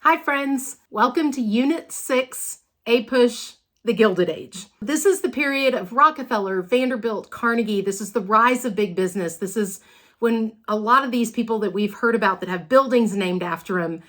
Hi friends, welcome to Unit 6, APUSH, the Gilded Age. This is the period of Rockefeller, Vanderbilt, Carnegie. This is the rise of big business. This is when a lot of these people that we've heard about that have buildings named after them,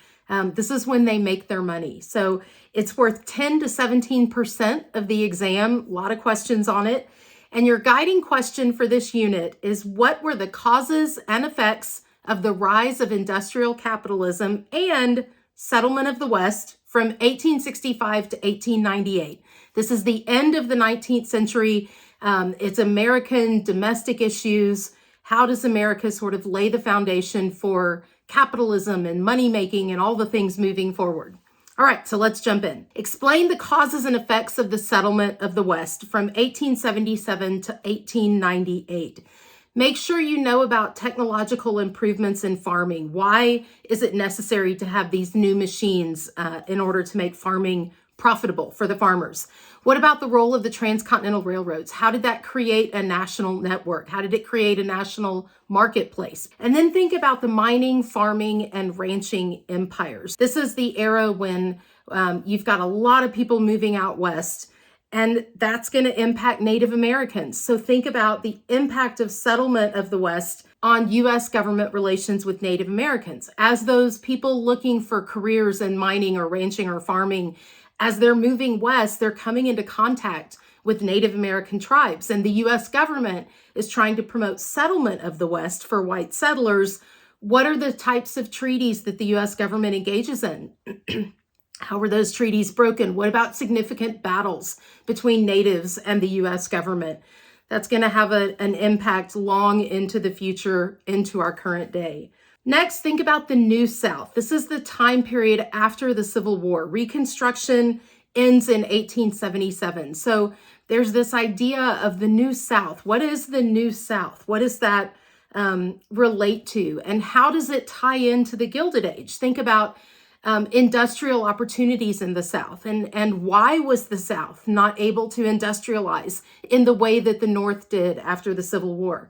this is when they make their money. So it's worth 10 to 17% of the exam, a lot of questions on it. And your guiding question for this unit is, what were the causes and effects of the rise of industrial capitalism and settlement of the West from 1865 to 1898. This is the end of the 19th century. It's American domestic issues. How does America sort of lay the foundation for capitalism and money making and all the things moving forward? All right, so let's jump in. Explain the causes and effects of the settlement of the West from 1877 to 1898. Make sure you know about technological improvements in farming. Why is it necessary to have these new machines in order to make farming profitable for the farmers? What about the role of the transcontinental railroads? How did that create a national network? How did it create a national marketplace? And then think about the mining, farming, and ranching empires. This is the era when you've got a lot of people moving out west, and that's going to impact Native Americans. So think about the impact of settlement of the West on U.S. government relations with Native Americans. As those people looking for careers in mining or ranching or farming, as they're moving west, they're coming into contact with Native American tribes. And the U.S. government is trying to promote settlement of the West for white settlers. What are the types of treaties that the U.S. government engages in? How were those treaties broken? What about significant battles between natives and the U.S. government? That's going to have an impact long into the future, into our current day. Next, think about the New South. This is the time period after the Civil War. Reconstruction ends in 1877. So there's this idea of the New South. What is the New South? What does that relate to? And how does it tie into the Gilded Age? Think about industrial opportunities in the South, and why was the South not able to industrialize in the way that the North did after the Civil War?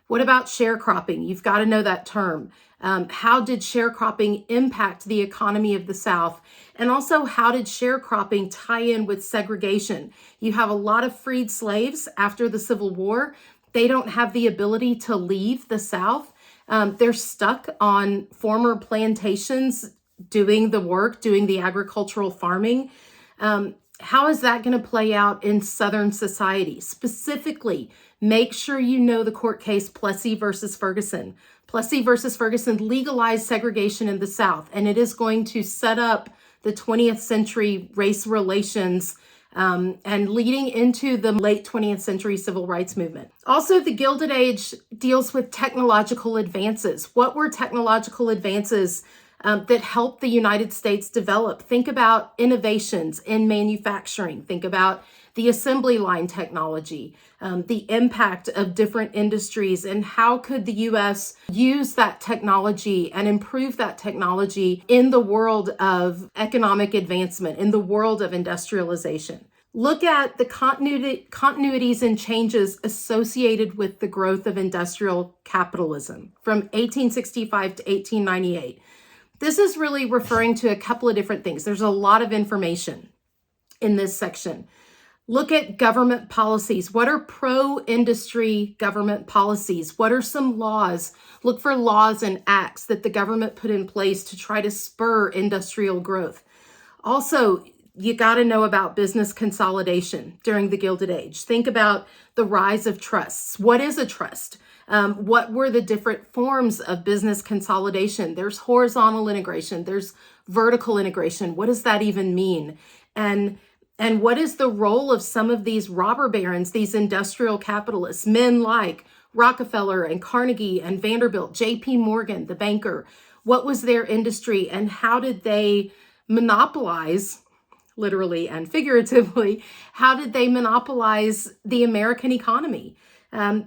What about sharecropping? You've got to know that term. How did sharecropping impact the economy of the South? And also, how did sharecropping tie in with segregation? You have a lot of freed slaves after the Civil War. They don't have the ability to leave the South. They're stuck on former plantations doing the work, doing the agricultural farming. How is that going to play out in Southern society? Specifically, make sure you know the court case Plessy versus Ferguson. Plessy versus Ferguson legalized segregation in the South, and it is going to set up the 20th century race relations and leading into the late 20th century civil rights movement. Also, the Gilded Age deals with technological advances. What were technological advances that helped the United States develop? Think about innovations in manufacturing. Think about the assembly line technology, the impact of different industries, and how could the U.S. use that technology and improve that technology in the world of economic advancement, in the world of industrialization. Look at the continuities and changes associated with the growth of industrial capitalism from 1865 to 1898. This is really referring to a couple of different things. There's a lot of information in this section. Look at government policies. What are pro-industry government policies? What are some laws? Look for laws and acts that the government put in place to try to spur industrial growth. Also, you got to know about business consolidation during the Gilded Age. Think about the rise of trusts. What is a trust? What were the different forms of business consolidation? There's horizontal integration. There's vertical integration. What does that even mean? And what is the role of some of these robber barons, these industrial capitalists, men like Rockefeller and Carnegie and Vanderbilt, J.P. Morgan, the banker? What was their industry, and how did they monopolize, literally and figuratively, how did they monopolize the American economy?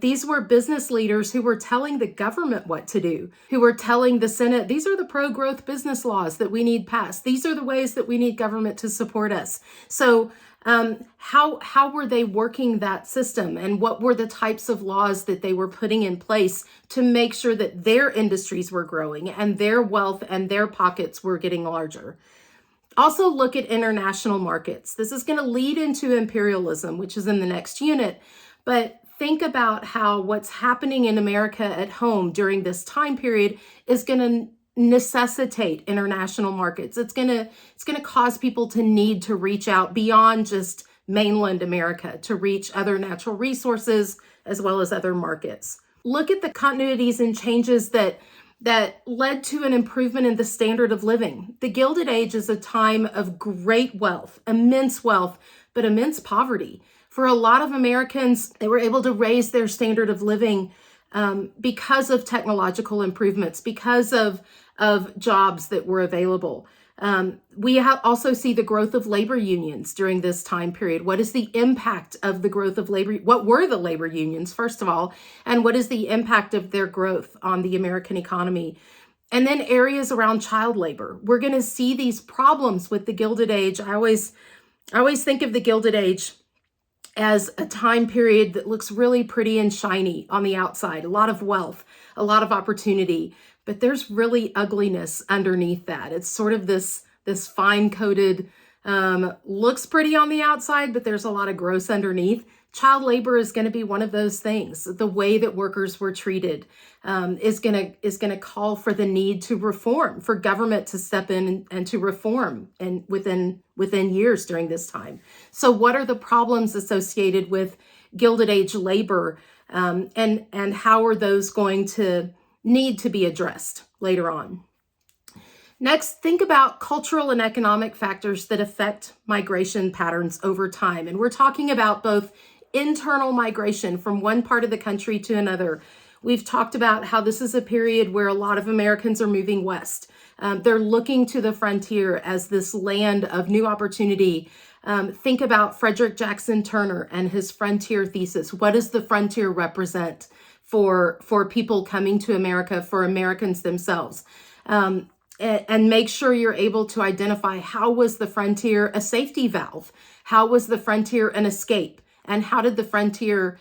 These were business leaders who were telling the government what to do, who were telling the Senate, these are the pro-growth business laws that we need passed. These are the ways that we need government to support us. So how were they working that system, and what were the types of laws that they were putting in place to make sure that their industries were growing and their wealth and their pockets were getting larger? Also look at international markets. This is going to lead into imperialism, which is in the next unit. But think about how what's happening in America at home during this time period is going to necessitate international markets. It's going to cause people to need to reach out beyond just mainland America to reach other natural resources as well as other markets. Look at the continuities and changes that led to an improvement in the standard of living. The Gilded Age is a time of great wealth, but immense poverty. For a lot of Americans, they were able to raise their standard of living because of technological improvements, because of jobs that were available. We also see the growth of labor unions during this time period. What is the impact of the growth of labor? What were the labor unions, first of all, and what is the impact of their growth on the American economy? And then areas around child labor. We're going to see these problems with the Gilded Age. I always think of the Gilded Age as a time period that looks really pretty and shiny on the outside, a lot of wealth, a lot of opportunity, but there's really ugliness underneath that. It's sort of this fine-coated, looks pretty on the outside, but there's a lot of gross underneath. Child labor is going to be one of those things. The way that workers were treated is going to call for the need to reform, for government to step in and to reform, and within years during this time. So, what are the problems associated with Gilded Age labor, and how are those going to need to be addressed later on? Next, think about cultural and economic factors that affect migration patterns over time. And we're talking about both internal migration from one part of the country to another. We've talked about how this is a period where a lot of Americans are moving west. They're looking to the frontier as this land of new opportunity. Think about Frederick Jackson Turner and his frontier thesis. What does the frontier represent for people coming to America, for Americans themselves? And make sure you're able to identify how was the frontier a safety valve? How was the frontier an escape? And how did the frontier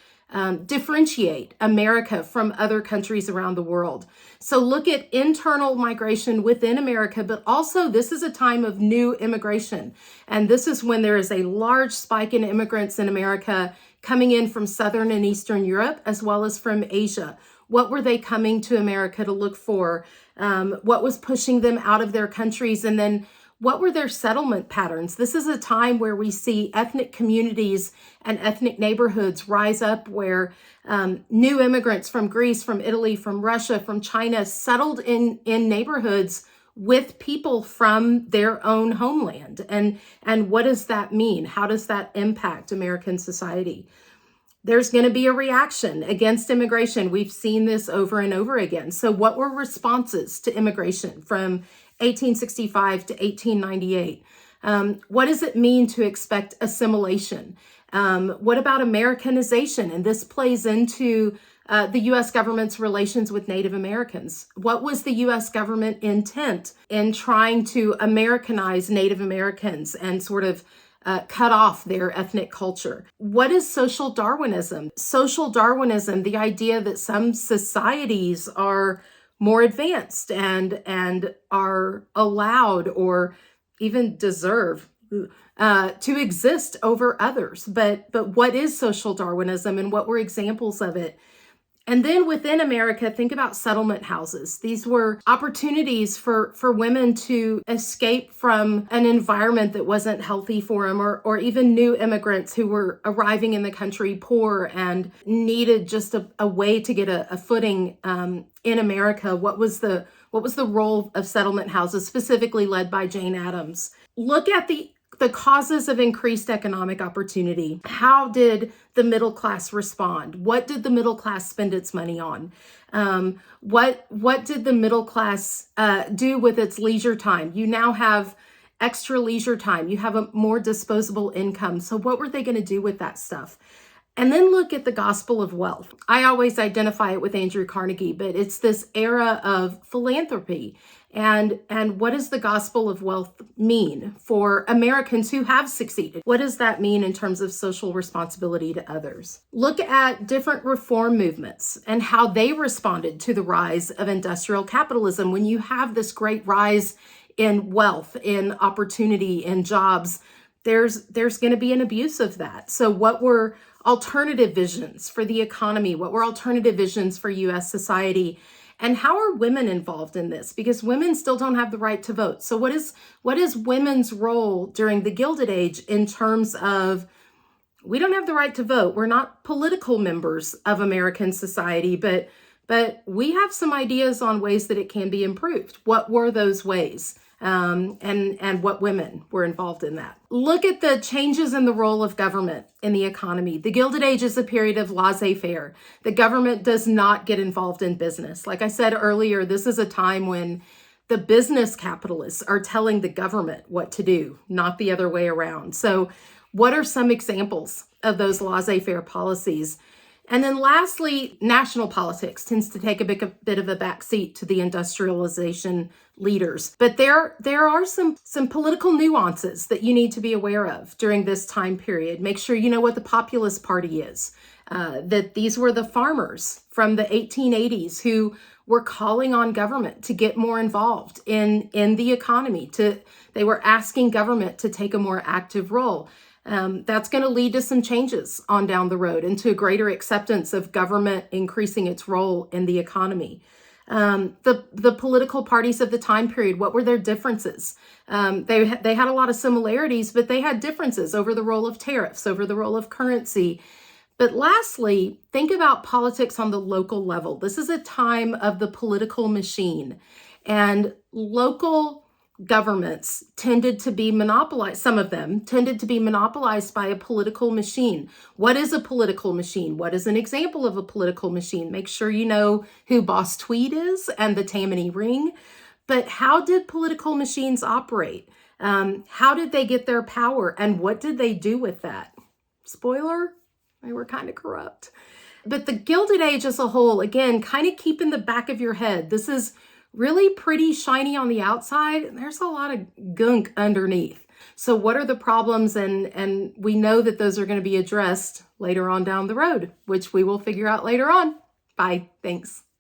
differentiate America from other countries around the world? So look at internal migration within America, but also this is a time of new immigration. And this is when there is a large spike in immigrants in America coming in from Southern and Eastern Europe, as well as from Asia. What were they coming to America to look for? What was pushing them out of their countries? And then what were their settlement patterns? This is a time where we see ethnic communities and ethnic neighborhoods rise up, where new immigrants from Greece, from Italy, from Russia, from China settled in neighborhoods with people from their own homeland. And what does that mean? How does that impact American society? There's going to be a reaction against immigration. We've seen this over and over again. So what were responses to immigration from 1865 to 1898? What does it mean to expect assimilation? What about Americanization? And this plays into the U.S. government's relations with Native Americans. What was the U.S. government intent in trying to Americanize Native Americans and sort of cut off their ethnic culture? What is social Darwinism? Social Darwinism, the idea that some societies are more advanced and are allowed or even deserve to exist over others. But what is social Darwinism, and what were examples of it? And then within America, think about settlement houses. These were opportunities for women to escape from an environment that wasn't healthy for them, or even new immigrants who were arriving in the country poor and needed just a way to get a footing in America. What was the role of settlement houses, specifically led by Jane Addams? Look at the causes of increased economic opportunity. How did the middle class respond? What did the middle class spend its money on? What did the middle class do with its leisure time? You now have extra leisure time. You have a more disposable income. So what were they going to do with that stuff? And then look at the gospel of wealth. I always identify it with Andrew Carnegie, but it's this era of philanthropy. And what does the gospel of wealth mean for Americans who have succeeded? What does that mean in terms of social responsibility to others? Look at different reform movements and how they responded to the rise of industrial capitalism. When you have this great rise in wealth, in opportunity, in jobs, there's going to be an abuse of that. So what were alternative visions for the economy? What were alternative visions for US society? And how are women involved in this? Because women still don't have the right to vote. So what is women's role during the Gilded Age in terms of, we don't have the right to vote. We're not political members of American society, but we have some ideas on ways that it can be improved. What were those ways? And what women were involved in that. Look at the changes in the role of government in the economy. The Gilded Age is a period of laissez-faire. The government does not get involved in business. Like I said earlier, this is a time when the business capitalists are telling the government what to do, not the other way around. So what are some examples of those laissez-faire policies? And then lastly, national politics tends to take a bit of a backseat to the industrialization leaders. But there are some political nuances that you need to be aware of during this time period. Make sure you know what the Populist Party is, that these were the farmers from the 1880s who were calling on government to get more involved in the economy. They were asking government to take a more active role. That's going to lead to some changes on down the road and to a greater acceptance of government increasing its role in the economy. The political parties of the time period, what were their differences? They had a lot of similarities, but they had differences over the role of tariffs, over the role of currency. But lastly, think about politics on the local level. This is a time of the political machine, and local governments tended to be monopolized. Some of them tended to be monopolized by a political machine. What is a political machine? What is an example of a political machine? Make sure you know who Boss Tweed is and the Tammany Ring. But how did political machines operate? How did they get their power? And what did they do with that? Spoiler, they were kind of corrupt. But the Gilded Age as a whole, again, kind of keep in the back of your head, this is really pretty shiny on the outside, and there's a lot of gunk underneath. So what are the problems? And we know that those are going to be addressed later on down the road, which we will figure out later on. Bye. Thanks.